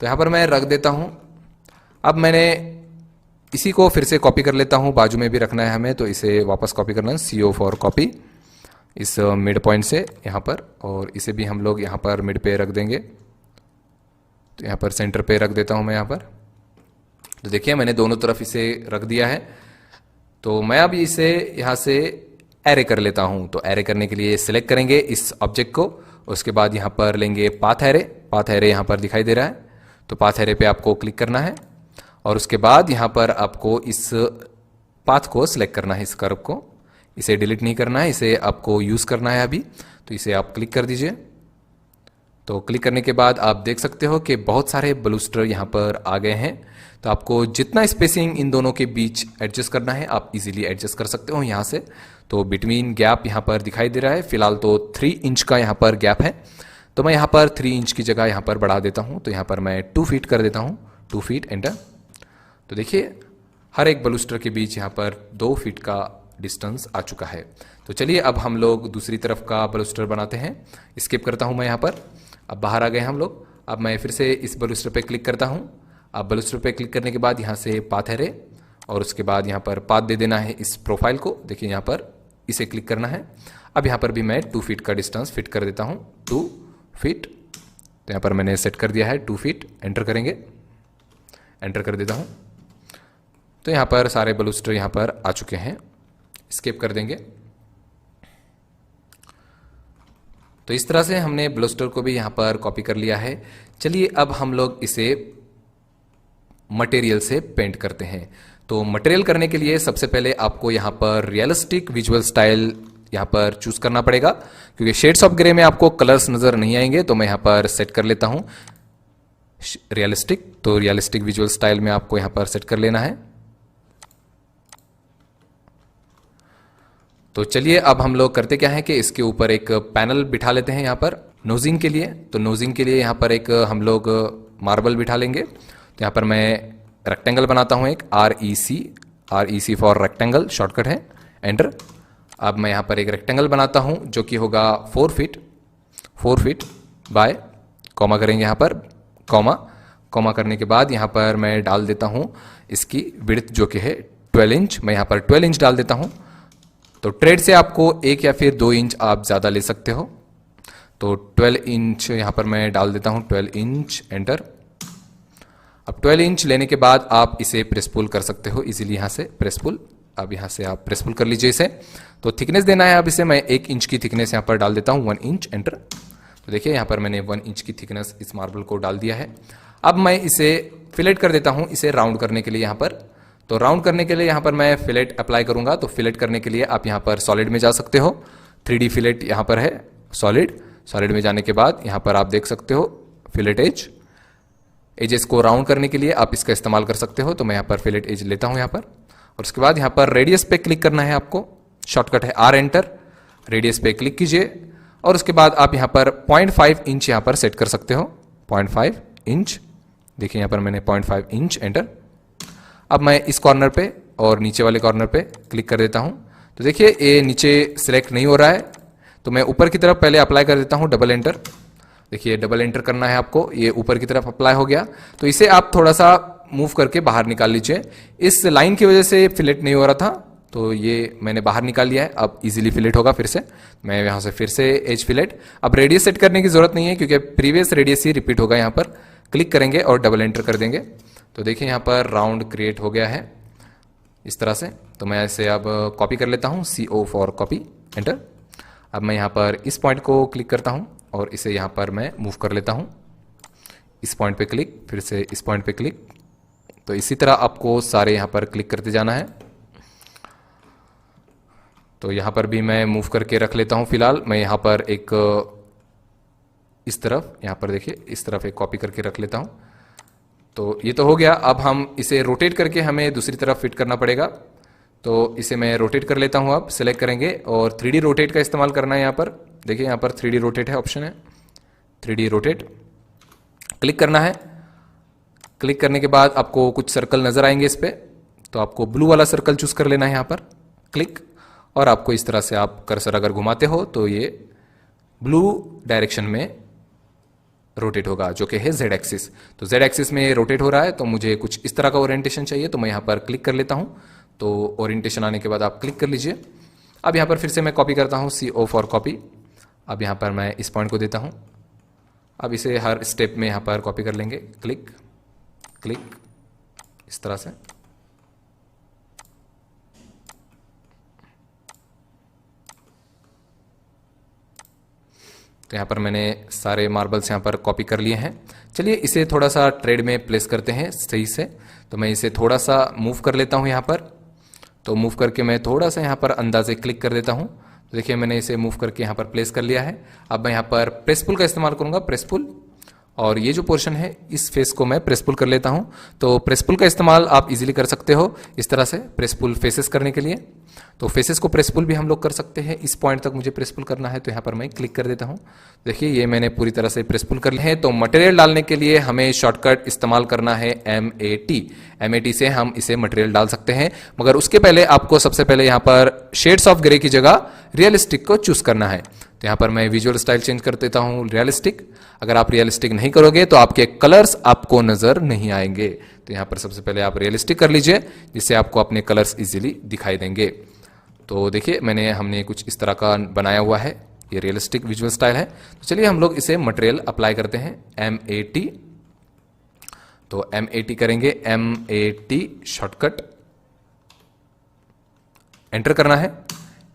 तो यहाँ पर मैं रख देता हूँ। अब मैंने इसी को फिर से कॉपी कर लेता हूँ, बाजू में भी रखना है हमें, तो इसे वापस कॉपी करना है, CO फॉर कॉपी, इस मिड पॉइंट से यहाँ पर। और इसे भी हम लोग यहाँ पर मिड पे रख देंगे। तो यहाँ पर सेंटर पे रख देता हूँ मैं यहाँ पर। तो देखिए मैंने दोनों तरफ इसे रख दिया है। तो मैं अब इसे यहाँ से एरे कर लेता हूँ। तो एरे करने के लिए सिलेक्ट करेंगे इस ऑब्जेक्ट को, उसके बाद यहाँ पर लेंगे पाथ एरे। पाथ एरे यहाँ पर दिखाई दे रहा है, तो पाथ एरे पे आपको क्लिक करना है और उसके बाद यहाँ पर आपको इस पाथ को सिलेक्ट करना है, इस कर्व को। इसे डिलीट नहीं करना है, इसे आपको यूज करना है अभी। तो इसे आप क्लिक कर दीजिए। तो क्लिक करने के बाद आप देख सकते हो कि बहुत सारे बलूस्टर यहाँ पर आ गए हैं। तो आपको जितना स्पेसिंग इन दोनों के बीच एडजस्ट करना है आप इजीली एडजस्ट कर सकते हो यहाँ से। तो बिटवीन गैप यहाँ पर दिखाई दे रहा है, फिलहाल तो 3 इंच का यहाँ पर गैप है। तो मैं यहाँ पर 3 इंच की जगह यहाँ पर बढ़ा देता हूँ। तो यहाँ पर मैं 2 फीट कर देता हूँ, 2 फीट, एंटर। तो देखिए हर एक बलूस्टर के बीच यहाँ पर 2 फीट का डिस्टेंस आ चुका है। तो चलिए अब हम लोग दूसरी तरफ का बलूस्टर बनाते हैं। स्किप करता हूँ मैं यहाँ पर। अब बाहर आ गए हम लोग। अब मैं फिर से इस बलूस्टर पे क्लिक करता हूँ। अब बलूस्टर पे क्लिक करने के बाद यहाँ से पाथ एरे और उसके बाद यहाँ पर पाथ दे देना है इस प्रोफाइल को। देखिए यहाँ पर इसे क्लिक करना है। अब यहाँ पर भी मैं 2 फीट का डिस्टेंस फिट कर देता हूँ, 2 फीट। तो यहाँ पर मैंने सेट कर दिया है 2 फीट, एंटर करेंगे, एंटर कर देता हूँ। तो यहाँ पर सारे बलूस्टर यहाँ पर आ चुके हैं। स्किप कर देंगे। तो इस तरह से हमने बलूस्टर को भी यहाँ पर कॉपी कर लिया है। चलिए अब हम लोग इसे मटेरियल से पेंट करते हैं। तो मटेरियल करने के लिए सबसे पहले आपको यहाँ पर रियलिस्टिक विजुअल स्टाइल यहाँ पर चूज करना पड़ेगा, क्योंकि शेड्स ऑफ ग्रे में आपको कलर्स नजर नहीं आएंगे। तो मैं यहाँ पर सेट कर लेता हूँ रियलिस्टिक। तो रियलिस्टिक विजुअल स्टाइल में आपको यहाँ पर सेट कर लेना है। तो चलिए अब हम लोग करते क्या है कि इसके ऊपर एक पैनल बिठा लेते हैं यहाँ पर नोजिंग के लिए। तो नोजिंग के लिए यहाँ पर एक हम लोग मार्बल बिठा लेंगे। तो यहाँ पर मैं रेक्टेंगल बनाता हूँ एक REC फॉर रेक्टेंगल शॉर्टकट है, एंटर। अब मैं यहाँ पर एक रेक्टेंगल बनाता हूँ जो कि होगा 4 फीट बाय, कॉमा करेंगे यहाँ पर, कॉमा करने के बाद यहाँ पर मैं डाल देता हूँ इसकी विड्थ जो कि है 12 इंच। मैं यहाँ पर 12 इंच डाल देता हूँ। तो ट्रेड से आपको 1 या फिर 2 इंच आप ज़्यादा ले सकते हो। तो 12 इंच यहाँ पर मैं डाल देता हूँ, 12 इंच, एंटर। अब 12 इंच लेने के बाद आप इसे प्रेस पुल कर सकते हो इजीली यहाँ से, प्रेस पुल। अब यहाँ से आप प्रेस पुल कर लीजिए इसे। तो थिकनेस देना है अब इसे, मैं 1 इंच की थिकनेस यहाँ पर डाल देता हूँ, 1 इंच, एंटर। तो देखिए यहाँ पर मैंने 1 इंच की थिकनेस इस मार्बल को डाल दिया है। अब मैं इसे फिलेट कर देता हूँ, इसे राउंड करने के लिए यहाँ पर। तो राउंड करने के लिए यहाँ पर मैं फिलेट अप्लाई करूंगा। तो फिलेट करने के लिए आप यहाँ पर सॉलिड में जा सकते हो, 3D फिलेट यहाँ पर है, सॉलिड में जाने के बाद यहाँ पर आप देख सकते हो फिलेट एजेस को राउंड करने के लिए आप इसका इस्तेमाल कर सकते हो। तो मैं यहाँ पर फिलेट एज लेता हूँ यहाँ पर, और उसके बाद यहाँ पर रेडियस पे क्लिक करना है आपको, शॉर्टकट है R, एंटर। रेडियस पे क्लिक कीजिए और उसके बाद आप यहाँ पर 0.5 इंच यहाँ पर सेट कर सकते हो, 0.5 इंच। देखिए यहाँ पर मैंने 0.5 इंच, एंटर। अब मैं इस कॉर्नर पे और नीचे वाले कॉर्नर पे क्लिक कर देता हूँ। तो देखिए ये नीचे सिलेक्ट नहीं हो रहा है, तो मैं ऊपर की तरफ पहले अप्लाई कर देता हूँ, डबल एंटर। देखिए डबल एंटर करना है आपको, ये ऊपर की तरफ अप्लाई हो गया। तो इसे आप थोड़ा सा मूव करके बाहर निकाल लीजिए। इस लाइन की वजह से फिलेट नहीं हो रहा था, तो ये मैंने बाहर निकाल लिया है। अब इजीली फिलेट होगा फिर से। मैं यहाँ से फिर से एज फिलेट। अब रेडियस सेट करने की जरूरत नहीं है क्योंकि प्रीवियस रेडियस ही रिपीट होगा। यहाँ पर क्लिक करेंगे और डबल एंटर कर देंगे। तो देखिए यहाँ पर राउंड क्रिएट हो गया है इस तरह से। तो मैं इसे अब कॉपी कर लेता हूँ, CO फॉर कॉपी, एंटर। अब मैं यहाँ पर इस पॉइंट को क्लिक करता हूँ और इसे यहाँ पर मैं मूव कर लेता हूँ। इस पॉइंट पे क्लिक, फिर से इस पॉइंट पे क्लिक। तो इसी तरह आपको सारे यहाँ पर क्लिक करते जाना है। तो यहाँ पर भी मैं मूव करके रख लेता हूँ। फिलहाल मैं यहाँ पर एक इस तरफ, यहाँ पर देखिए इस तरफ एक कॉपी करके रख लेता हूँ। तो ये तो हो गया। अब हम इसे रोटेट करके हमें दूसरी तरफ फिट करना पड़ेगा। तो इसे मैं रोटेट कर लेता हूँ। अब सिलेक्ट करेंगे और 3D रोटेट का इस्तेमाल करना है। यहाँ पर देखिए, यहाँ पर 3D रोटेट है, ऑप्शन है 3D रोटेट, क्लिक करना है। क्लिक करने के बाद आपको कुछ सर्कल नजर आएंगे इस पर, तो आपको ब्लू वाला सर्कल चूज कर लेना है यहाँ पर, क्लिक। और आपको इस तरह से आप कर्सर अगर घुमाते हो तो ये ब्लू डायरेक्शन में रोटेट होगा, जो कि है Z एक्सिस। तो Z एक्सिस में रोटेट हो रहा है, तो मुझे कुछ इस तरह का ओरिएंटेशन चाहिए। तो मैं यहाँ पर क्लिक कर लेता हूँ। तो ओरिएंटेशन आने के बाद आप क्लिक कर लीजिए। अब यहाँ पर फिर से मैं कॉपी करता हूँ, CO फॉर कॉपी। अब यहाँ पर मैं इस पॉइंट को देता हूँ। अब इसे हर स्टेप में यहाँ पर कॉपी कर लेंगे, क्लिक क्लिक, इस तरह से। तो यहाँ पर मैंने सारे मार्बल्स यहाँ पर कॉपी कर लिए हैं। चलिए इसे थोड़ा सा ट्रेड में प्लेस करते हैं सही से। तो मैं इसे थोड़ा सा मूव कर लेता हूँ यहाँ पर। तो मूव करके मैं थोड़ा सा यहाँ पर अंदाजे क्लिक कर देता हूँ। तो देखिए मैंने इसे मूव करके यहाँ पर प्लेस कर लिया है। अब मैं यहाँ पर प्रेस पुल का इस्तेमाल करूँगा, प्रेस पुल। और ये जो पोर्शन है इस फेस को मैं प्रेस पुल कर लेता हूँ। तो प्रेस पुल का इस्तेमाल आप इजीली कर सकते हो इस तरह से, प्रेस पुल फेसेस करने के लिए। तो फेसेस को प्रेस पुल भी हम लोग कर सकते हैं। इस पॉइंट तक मुझे प्रेस पुल करना है, तो यहाँ पर मैं क्लिक कर देता हूँ। देखिए ये मैंने पूरी तरह से प्रेस पुल कर लिया है। तो मटेरियल डालने के लिए हमें शॉर्टकट इस्तेमाल करना है MAT से हम इसे मटेरियल डाल सकते हैं। मगर उसके पहले आपको सबसे पहले यहाँ पर शेड्स ऑफ ग्रे की जगह रियलिस्टिक को चूज करना है। तो यहाँ पर मैं विजुअल स्टाइल चेंज कर देता हूँ रियलिस्टिक। अगर आप रियलिस्टिक नहीं करोगे तो आपके कलर्स आपको नजर नहीं आएंगे। तो यहाँ पर सबसे पहले आप रियलिस्टिक कर लीजिए, जिससे आपको अपने कलर्स इजीली दिखाई देंगे। तो देखिए हमने कुछ इस तरह का बनाया हुआ है, ये रियलिस्टिक विजुअल स्टाइल है। तो चलिए हम लोग इसे मटेरियल अप्लाई करते हैं, MAT। तो MAT करेंगे, MAT शॉर्टकट, एंटर करना है।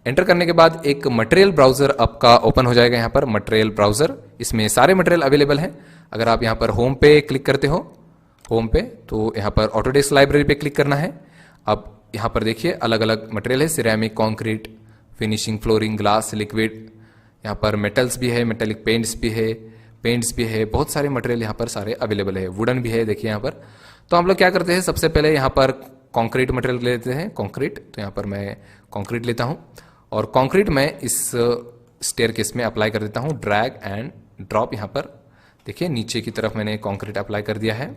एंटर करने के बाद एक मटेरियल ब्राउजर आपका ओपन हो जाएगा। यहाँ पर मटेरियल ब्राउजर, इसमें सारे मटेरियल अवेलेबल हैं। अगर आप यहाँ पर होम पे क्लिक करते हो, होम पे, तो यहाँ पर ऑटोडेस्क लाइब्रेरी पे क्लिक करना है। अब यहाँ पर देखिए अलग अलग मटेरियल है, ceramic, concrete, finishing, flooring, glass, liquid. यहाँ पर मेटल्स भी है, मेटेलिक पेंट्स भी है, बहुत सारे मटेरियल यहाँ पर सारे अवेलेबल है। वुडन भी है देखिए यहाँ पर। तो हम लोग क्या करते हैं, सबसे पहले यहाँ पर कॉन्क्रीट मटेरियल लेते हैं, कॉन्क्रीट। तो यहाँ पर मैं कॉन्क्रीट लेता हूँ और कंक्रीट मैं इस स्टेयरकेस में अप्लाई कर देता हूँ। ड्रैग एंड ड्रॉप, यहाँ पर देखिए नीचे की तरफ मैंने कंक्रीट अप्लाई कर दिया है।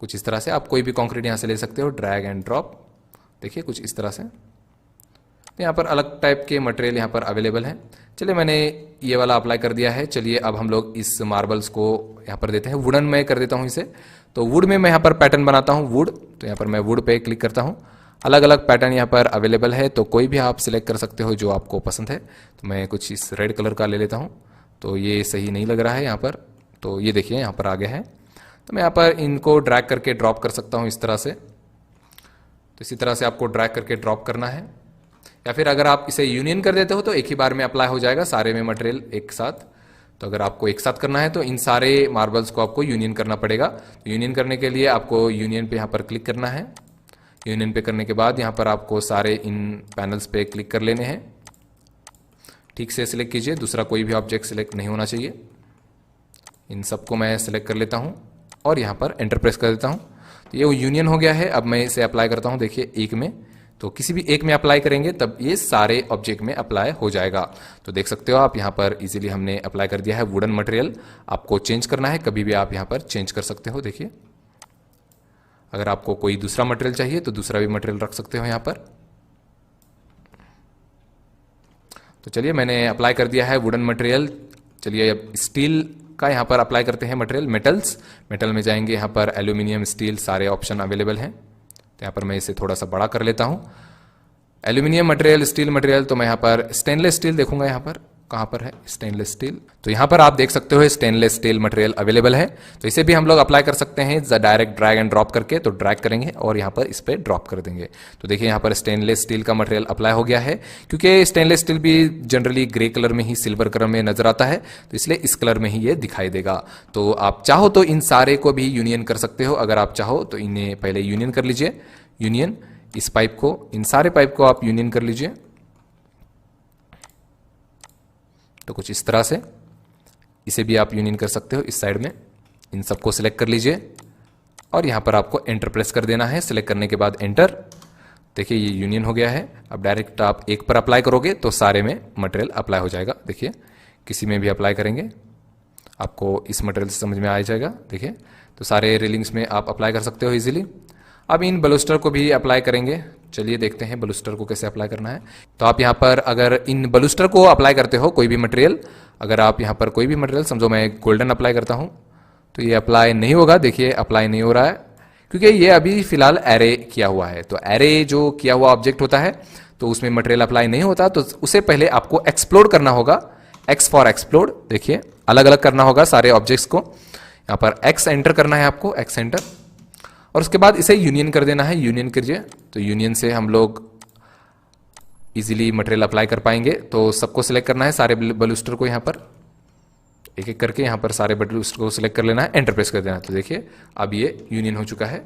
कुछ इस तरह से आप कोई भी कंक्रीट यहाँ से ले सकते हो। ड्रैग एंड ड्रॉप, देखिए कुछ इस तरह से। तो यहाँ पर अलग टाइप के मटेरियल यहाँ पर अवेलेबल हैं। चलिए मैंने ये वाला अप्लाई कर दिया है। चलिए अब हम लोग इस मार्बल्स को यहाँ पर देते हैं। वुडन में कर देता हूँ इसे। तो वुड में मैं यहाँ पर पैटर्न बनाता हूँ वुड। तो यहाँ पर मैं वुड पे क्लिक करता हूँ। अलग अलग पैटर्न यहाँ पर अवेलेबल है, तो कोई भी आप सिलेक्ट कर सकते हो जो आपको पसंद है। तो मैं कुछ इस रेड कलर का ले लेता हूँ। तो ये सही नहीं लग रहा है यहाँ पर, तो ये देखिए यहाँ पर आ गया है। तो मैं यहाँ पर इनको ड्रैग करके ड्रॉप कर सकता हूँ इस तरह से। तो इसी तरह से आपको ड्रैग करके ड्रॉप करना है, या फिर अगर आप इसे यूनियन कर देते हो तो एक ही बार में अप्लाई हो जाएगा सारे में मटेरियल एक साथ। तो अगर आपको एक साथ करना है तो इन सारे मार्बल्स को आपको यूनियन करना पड़ेगा। तो यूनियन करने के लिए आपको यूनियन पे यहाँ पर क्लिक करना है। यूनियन पे करने के बाद यहाँ पर आपको सारे इन पैनल्स पे क्लिक कर लेने हैं। ठीक से सिलेक्ट कीजिए, दूसरा कोई भी ऑब्जेक्ट सिलेक्ट नहीं होना चाहिए। इन सबको मैं सिलेक्ट कर लेता हूँ और यहाँ पर एंटर प्रेस कर देता हूँ। तो ये यूनियन हो गया है। अब मैं इसे अप्लाई करता हूँ, देखिए एक में। तो किसी भी एक में अप्लाई करेंगे तब ये सारे ऑब्जेक्ट में अप्लाई हो जाएगा। तो देख सकते हो आप यहाँ पर इजीली हमने अप्लाई कर दिया है वुडन मटेरियल। आपको चेंज करना है कभी भी आप यहाँ पर चेंज कर सकते हो। देखिए अगर आपको कोई दूसरा मटेरियल चाहिए तो दूसरा भी मटेरियल रख सकते हो यहाँ पर। तो चलिए मैंने अप्लाई कर दिया है वुडन मटेरियल। चलिए अब स्टील का यहाँ पर अप्लाई करते हैं मटेरियल। मेटल में जाएंगे, यहाँ पर एल्यूमिनियम, स्टील सारे ऑप्शन अवेलेबल हैं। तो यहाँ पर मैं इसे थोड़ा सा बड़ा कर लेता हूँ। एल्यूमिनियम मटेरियल, स्टील मटेरियल, तो मैं यहाँ पर स्टेनलेस स्टील देखूंगा। यहाँ पर कहाँ पर है स्टेनलेस स्टील? तो यहाँ पर आप देख सकते हो स्टेनलेस स्टील मटेरियल अवेलेबल है। तो इसे भी हम लोग अप्लाई कर सकते हैं डायरेक्ट ड्रैग एंड ड्रॉप करके। तो ड्रैग करेंगे और यहाँ पर इस पर ड्रॉप कर देंगे। तो देखिए यहाँ पर स्टेनलेस स्टील का मटेरियल अप्लाई हो गया है। क्योंकि स्टेनलेस स्टील भी जनरली ग्रे कलर में ही, सिल्वर कलर में नजर आता है, तो इसलिए इस कलर में ही ये दिखाई देगा। तो आप चाहो तो इन सारे को भी यूनियन कर सकते हो। अगर आप चाहो तो इन्हें पहले यूनियन कर लीजिए। यूनियन इस पाइप को, इन सारे पाइप को आप यूनियन कर लीजिए। तो कुछ इस तरह से इसे भी आप यूनियन कर सकते हो इस साइड में। इन सबको सिलेक्ट कर लीजिए और यहां पर आपको एंटर प्रेस कर देना है। सिलेक्ट करने के बाद एंटर। देखिए ये यूनियन हो गया है। अब डायरेक्ट आप एक पर अप्लाई करोगे तो सारे में मटेरियल अप्लाई हो जाएगा। देखिए किसी में भी अप्लाई करेंगे आपको इस मटेरियल से समझ में आ जाएगा। देखिए तो सारे रेलिंग्स में आप अप्लाई कर सकते हो इजीली। अब इन बलूस्टर को भी अप्लाई करेंगे। चलिए देखते हैं बलूस्टर को कैसे अप्लाई करना है। तो आप यहाँ पर अगर इन बलूस्टर को अप्लाई करते हो कोई भी मटेरियल, अगर आप यहाँ पर कोई भी मटेरियल, समझो मैं गोल्डन अप्लाई करता हूँ, तो ये अप्लाई नहीं होगा। देखिए अप्लाई नहीं हो रहा है क्योंकि ये अभी फिलहाल एरे किया हुआ है। तो एरे जो किया हुआ ऑब्जेक्ट होता है तो उसमें मटेरियल अप्लाई नहीं होता। तो उसे पहले आपको एक्सप्लोड करना होगा। एक्स फॉर एक्सप्लोड, देखिए अलग अलग करना होगा सारे ऑब्जेक्ट्स को। यहाँ पर एक्स एंटर करना है आपको, एक्स एंटर, और उसके बाद इसे यूनियन कर देना है। यूनियन कीजिए। तो यूनियन से हम लोग इजीली मटेरियल अप्लाई कर पाएंगे। तो सबको सिलेक्ट करना है, सारे बलूस्टर को यहाँ पर एक एक करके यहाँ पर सारे बलूस्टर को सिलेक्ट कर लेना है, एंटर प्रेस कर देना है। तो देखिए अब ये यूनियन हो चुका है।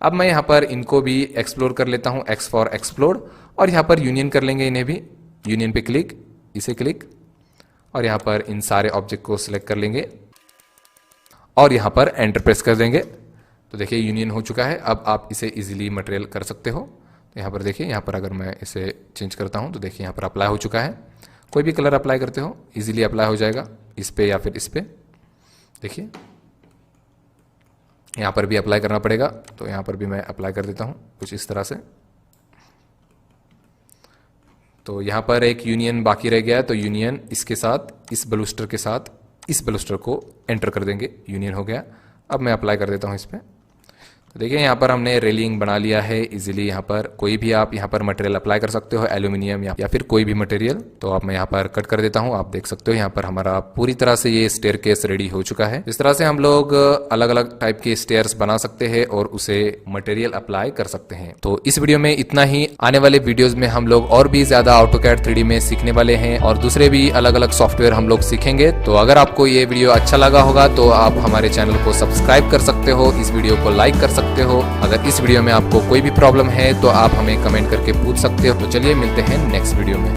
अब मैं यहाँ पर इनको भी एक्सप्लोर कर लेता हूँ, एक्स फॉर एक्सप्लोर, और यहाँ पर यूनियन कर लेंगे इन्हें भी। यूनियन पे क्लिक, इसे क्लिक, और यहाँ पर इन सारे ऑब्जेक्ट को सिलेक्ट कर लेंगे और यहाँ पर एंटर प्रेस कर देंगे। तो देखिए यूनियन हो चुका है। अब आप इसे इजीली मटेरियल कर सकते हो। तो यहाँ पर देखिए, यहाँ पर अगर मैं इसे चेंज करता हूँ तो देखिए यहाँ पर अप्लाई हो चुका है। कोई भी कलर अप्लाई करते हो इजीली अप्लाई हो जाएगा, इस पे या फिर इस पे। देखिए यहाँ पर भी अप्लाई करना पड़ेगा, तो यहाँ पर भी मैं अप्लाई कर देता हूँ कुछ इस तरह से। तो यहाँ पर एक यूनियन बाकी रह गया है, तो यूनियन इसके साथ, इस बलूस्टर के साथ इस बलूस्टर को एंटर कर देंगे। यूनियन हो गया। अब मैं अप्लाई कर देता हूँ इस पर। तो देखिए यहाँ पर हमने रेलिंग बना लिया है इजीली। यहाँ पर कोई भी आप यहाँ पर मटेरियल अप्लाई कर सकते हो, एल्यूमिनियम या फिर कोई भी मटेरियल। तो अब मैं यहाँ पर कट कर देता हूँ। आप देख सकते हो यहाँ पर हमारा पूरी तरह से ये स्टेयरकेस रेडी हो चुका है। इस तरह से हम लोग अलग अलग टाइप के स्टेयर्स बना सकते हैं और उसे मटेरियल अप्लाई कर सकते हैं। तो इस वीडियो में इतना ही। आने वाले वीडियोज में हम लोग और भी ज्यादा AutoCAD 3D में सीखने वाले हैं और दूसरे भी अलग अलग सॉफ्टवेयर हम लोग सीखेंगे। तो अगर आपको ये वीडियो अच्छा लगा होगा तो आप हमारे चैनल को सब्सक्राइब कर सकते हो, इस वीडियो को लाइक कर सकते हो। अगर इस वीडियो में आपको कोई भी प्रॉब्लम है तो आप हमें कमेंट करके पूछ सकते हो। तो चलिए मिलते हैं नेक्स्ट वीडियो में।